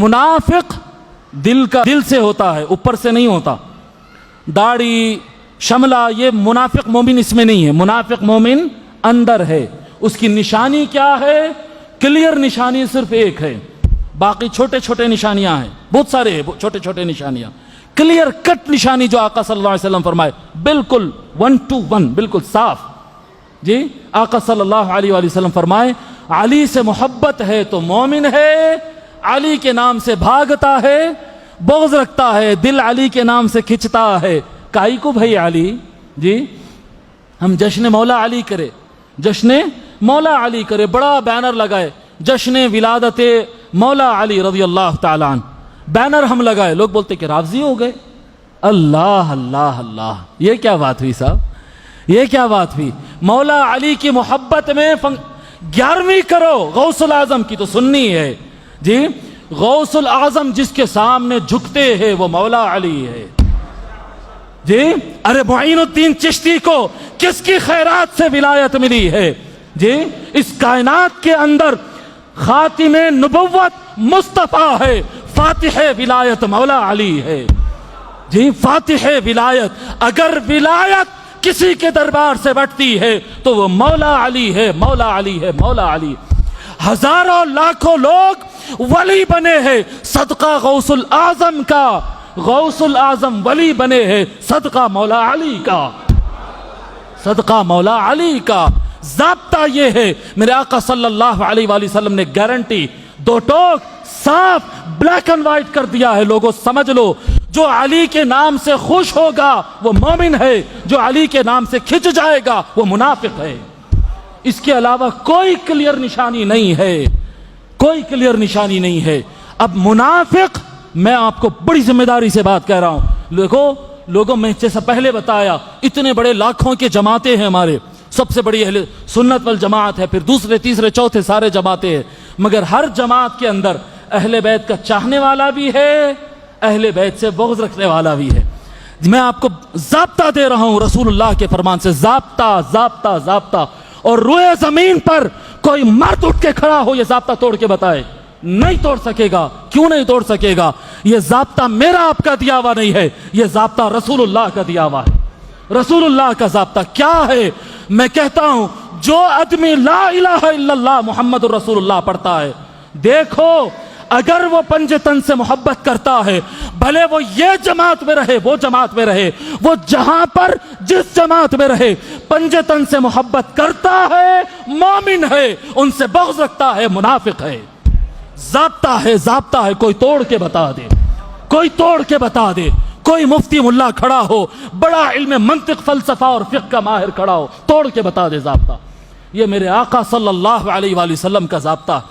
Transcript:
मुनाफिक दिल से होता है, ऊपर से नहीं होता। दाढ़ी शमला ये मुनाफिक मोमिन इसमें नहीं है। मुनाफिक मोमिन अंदर है। उसकी निशानी क्या है? क्लियर निशानी सिर्फ एक है, बाकी छोटे छोटे निशानियां हैं, बहुत सारे हैं छोटे छोटे निशानियां। क्लियर कट निशानी जो आका सल्लल्लाहु अलैहि वसल्लम फरमाए, बिल्कुल 1 to 1 बिल्कुल साफ। जी आका सल्लल्लाहु अलैहि वसल्लम फरमाए, अली से मोहब्बत है तो मोमिन है, अली के नाम से भागता है, बुग़्ज़ रखता है, दिल अली के नाम से खिंचता है। काई को भाई अली जी, हम जश्न मौला अली करे, जश्न मौला अली करे, बड़ा बैनर लगाए, जश्न विलादत मौला अली रज़ी अल्लाह ताला अन्हु, बैनर हम लगाए, लोग बोलते कि राज़ी हो गए। अल्लाह अल्लाह अल्लाह, ये क्या बात हुई साहब, ये क्या बात हुई? मौला अली की मोहब्बत में 11वीं करो गौसुल आजम की तो सुन्नी है जी। गौसुल आजम जिसके सामने झुकते हैं वो मौला अली है जी। अरे मुईनुद्दीन चिश्ती को किसकी खैरात से विलायत मिली है जी? इस कायनात के अंदर खातिमे नबुव्वत मुस्तफा है, फातिह विलायत मौला अली है जी। फातिह विलायत, अगर विलायत किसी के दरबार से बढ़ती है तो वो मौला अली है, मौला अली है, मौला अली। हजारों लाखों लोग वली बने हैं सदका गौसुल आजम का, गौसुल आजम वली बने हैं सदका मौला अली का, सदका मौला अली का। ज़ाब्ता ये है, मेरे आका सल्लल्लाहु अलैहि वसल्लम ने गारंटी दो टोक साफ ब्लैक एंड व्हाइट कर दिया है। लोगों समझ लो, जो अली के नाम से खुश होगा वो मोमिन है, जो अली के नाम से खिंच जाएगा वो मुनाफिक है। इसके अलावा कोई क्लियर निशानी नहीं है, कोई क्लियर निशानी नहीं है। अब मुनाफिक, मैं आपको बड़ी जिम्मेदारी से बात कह रहा हूं। लोगों में जैसा पहले बताया, इतने बड़े लाखों के जमातें हैं हमारे, सबसे बड़ी अहले सुन्नत वल जमात है, फिर दूसरे तीसरे चौथे सारे जमातें हैं, मगर हर जमात के अंदर अहले बैत का चाहने वाला भी है, अहले बैत से बुग़्ज़ रखने वाला भी है। मैं आपको ज़ाब्ता दे रहा हूं रसूलुल्लाह के फरमान से, ज़ाब्ता ज़ाब्ता ज़ाब्ता। और रोए जमीन पर कोई मर्द उठ के खड़ा हो ये ज़ाब्ता तोड़ के बताए, नहीं तोड़ सकेगा। क्यों नहीं तोड़ सकेगा? ये ज़ाब्ता मेरा आपका दिया हुआ नहीं है, ये ज़ाब्ता रसूलुल्लाह का दिया हुआ है। रसूलुल्लाह का ज़ाब्ता क्या है? मैं कहता हूं, जो आदमी ला इलाहा इल्लल्लाह मुहम्मदुर रसूलुल्लाह पढ़ता है, देखो अगर वो पंजे तन से मोहब्बत करता है, भले वो ये जमात में रहे, वो जमात में रहे, वो जहां पर जिस जमात में रहे, पंजे तन से मोहब्बत करता है, मोमिन है, उनसे बुग़्ज़ रखता है, मुनाफिक है। ज़ाब्ता है, ज़ाब्ता है। कोई तोड़ के बता दे, कोई तोड़ के बता दे। कोई मुफ्ती मुल्ला खड़ा हो, बड़ा इल्म मंतिक फलसफा और फिक़्ह का माहिर खड़ा हो, तोड़ के बता दे ज़ाब्ता। ये मेरे आका सल्लल्लाहु अलैहि वसल्लम का ज़ाब्ता।